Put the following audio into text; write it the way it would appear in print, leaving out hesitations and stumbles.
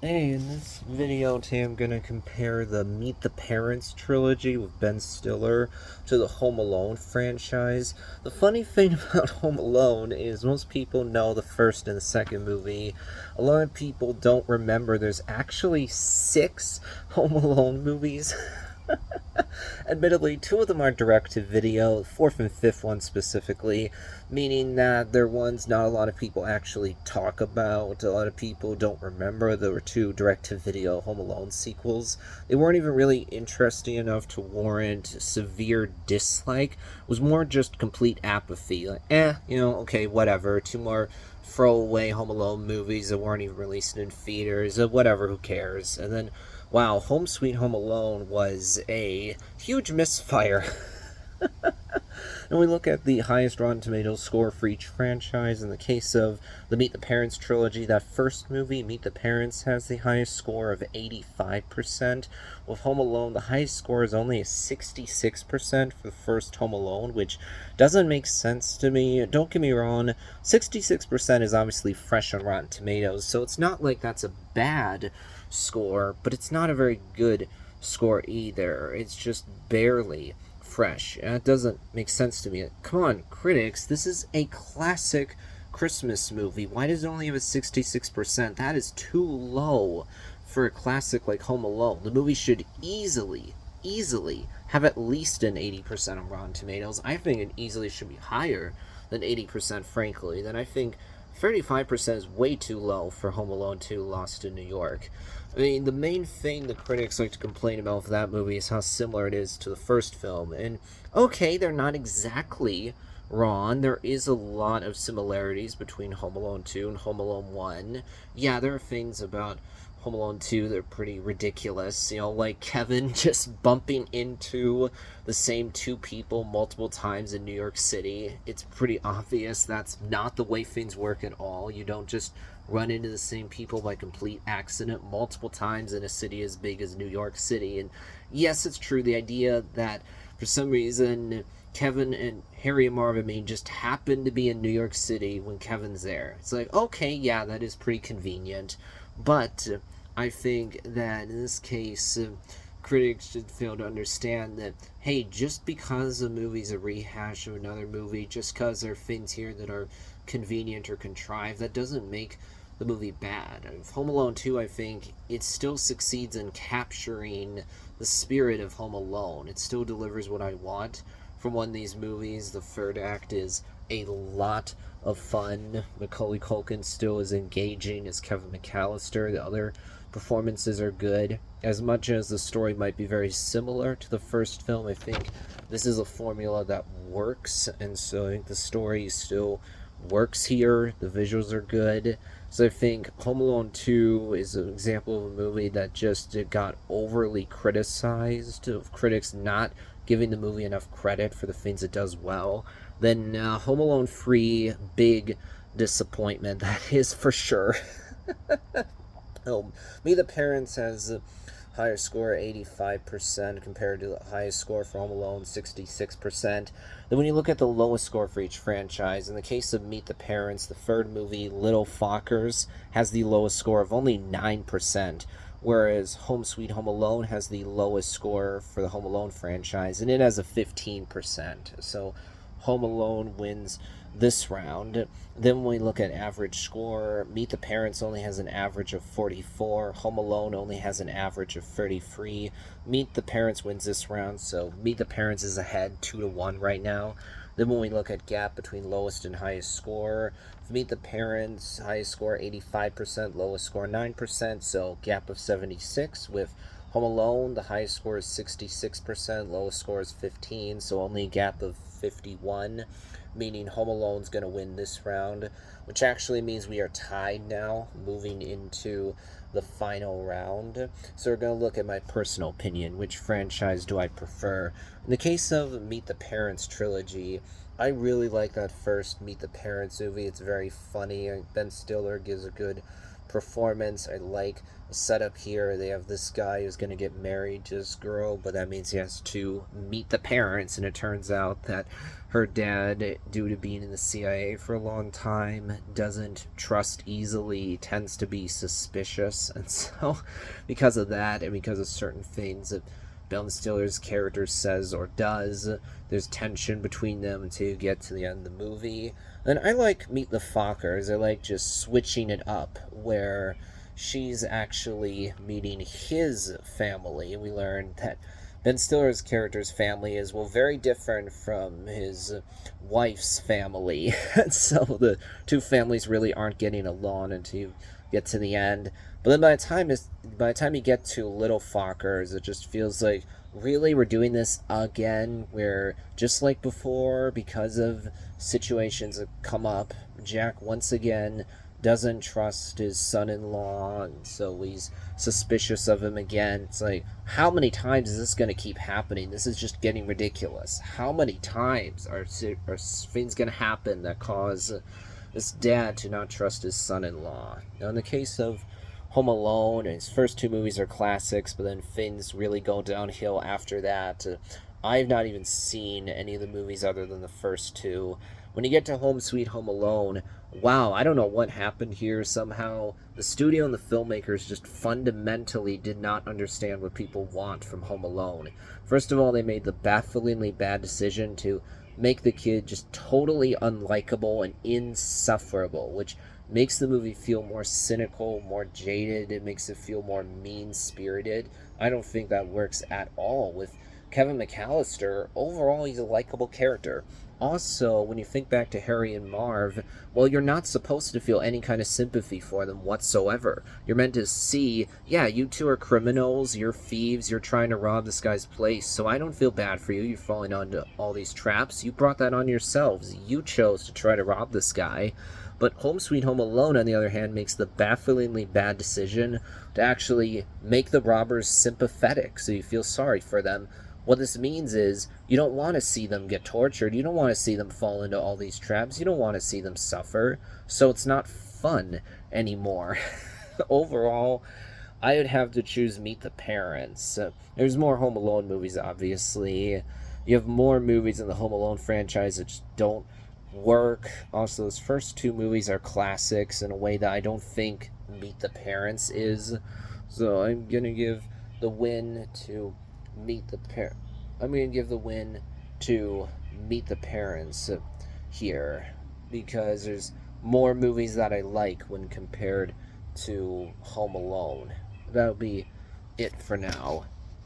Hey, in this video today I'm going to compare the Meet the Parents trilogy with Ben Stiller to the Home Alone franchise. The funny thing about Home Alone is most people know the first and the second movie. A lot of people don't remember there's actually 6 Home Alone movies. Admittedly, 2 of them are direct to video, the fourth and fifth one specifically, meaning that they're ones not a lot of people actually talk about. A lot of people don't remember there were 2 direct to video Home Alone sequels. They weren't even really interesting enough to warrant severe dislike. It was more just complete apathy. Like, okay, whatever. 2 more throwaway Home Alone movies that weren't even released in theaters, whatever, who cares? And then, wow, Home Sweet Home Alone was a huge misfire. And we look at the highest Rotten Tomatoes score for each franchise. In the case of the Meet the Parents trilogy, that first movie, Meet the Parents, has the highest score of 85%. With Home Alone, the highest score is only 66% for the first Home Alone, which doesn't make sense to me. Don't get me wrong, 66% is obviously fresh on Rotten Tomatoes, so it's not like that's a bad score, but it's not a very good score either. It's just barely fresh. It doesn't make sense to me. Come on, critics, this is a classic Christmas movie. Why does it only have a 66%? That is too low for a classic like Home Alone. The movie should easily have at least an 80% on Rotten Tomatoes. I think it easily should be higher than 80%, frankly. Then I think 35% is way too low for Home Alone 2 Lost in New York. I mean, the main thing the critics like to complain about for that movie is how similar it is to the first film. And okay, they're not exactly wrong. There is a lot of similarities between Home Alone 2 and Home Alone 1. Yeah, there are things about Home Alone 2 that are pretty ridiculous. Like Kevin just bumping into the same 2 people multiple times in New York City. It's pretty obvious that's not the way things work at all. You don't just run into the same people by complete accident multiple times in a city as big as New York City. And yes, it's true, the idea that for some reason Kevin and Harry and Marvin may just happen to be in New York City when Kevin's there. It's like, okay, yeah, that is pretty convenient. But I think that in this case, critics should fail to understand that, hey, just because a movie's a rehash of another movie, just because there are things here that are convenient or contrived, that doesn't make the movie bad. Home Alone 2, I think, it still succeeds in capturing the spirit of Home Alone. It still delivers what I want from one of these movies. The third act is a lot of fun. Macaulay Culkin still is engaging as Kevin McAllister. The other performances are good. As much as the story might be very similar to the first film, I think this is a formula that works, and so I think the story still works here. The visuals are good. So I think Home Alone 2 is an example of a movie that just got overly criticized, of critics not giving the movie enough credit for the things it does well. Then Home Alone 3, big disappointment, that is for sure. Me the Parents has a higher score, 85%, compared to the highest score for Home Alone, 66%. Then when you look at the lowest score for each franchise, in the case of Meet the Parents, the third movie, Little Fockers, has the lowest score of only 9%, whereas Home Sweet Home Alone has the lowest score for the Home Alone franchise, and it has a 15%. So Home Alone wins this round. Then when we look at average score, Meet the Parents only has an average of 44. Home Alone only has an average of 33. Meet the Parents wins this round, so Meet the Parents is ahead 2-1 right now. Then when we look at gap between lowest and highest score, Meet the Parents, highest score 85%, lowest score 9%, so gap of 76. With Home Alone, the highest score is 66%, lowest score is 15, so only a gap of 51, meaning Home Alone's going to win this round, which actually means we are tied now, moving into the final round. So we're going to look at my personal opinion. Which franchise do I prefer? In the case of Meet the Parents trilogy, I really like that first Meet the Parents movie. It's very funny. Ben Stiller gives a good performance. I like the setup here. They have this guy who's going to get married to this girl, but that means he has to meet the parents, and it turns out that her dad, due to being in the CIA for a long time, doesn't trust easily, tends to be suspicious, and so because of that, and because of certain things that Ben Stiller's character says or does, there's tension between them until you get to the end of the movie. And I like Meet the Fockers. I like just switching it up, where she's actually meeting his family. We learn that Ben Stiller's character's family is, well, very different from his wife's family. And so the two families really aren't getting along until you get to the end. But then by the time you get to Little Fockers, it just feels like, really, we're doing this again, where just like before, because of situations that come up, Jack once again doesn't trust his son-in-law, and so he's suspicious of him again. It's like, how many times is this going to keep happening? This is just getting ridiculous. How many times are things going to happen that cause this dad to not trust his son-in-law? Now, in the case of Home Alone, his first two movies are classics, but then things really go downhill after that. I've not even seen any of the movies other than the first two. When you get to Home Sweet Home Alone, wow, I don't know what happened here. Somehow the studio and the filmmakers just fundamentally did not understand what people want from Home Alone. First of all, they made the bafflingly bad decision to make the kid just totally unlikable and insufferable, which makes the movie feel more cynical, more jaded. It makes it feel more mean-spirited. I don't think that works at all with Kevin McAllister. Overall, he's a likable character. Also, when you think back to Harry and Marv, well, you're not supposed to feel any kind of sympathy for them whatsoever. You're meant to see, yeah, you two are criminals, you're thieves, you're trying to rob this guy's place, so I don't feel bad for you. You're falling onto all these traps. You brought that on yourselves. You chose to try to rob this guy. But Home Sweet Home Alone, on the other hand, makes the bafflingly bad decision to actually make the robbers sympathetic, so you feel sorry for them. What this means is, you don't want to see them get tortured, you don't want to see them fall into all these traps, you don't want to see them suffer, so it's not fun anymore. Overall, I would have to choose Meet the Parents. There's more Home Alone movies, obviously. You have more movies in the Home Alone franchise that just don't work. Also, those first two movies are classics in a way that I don't think Meet the Parents is. So I'm gonna give the win to I'm gonna give the win to Meet the Parents here, because there's more movies that I like when compared to Home Alone. That'll be it for now.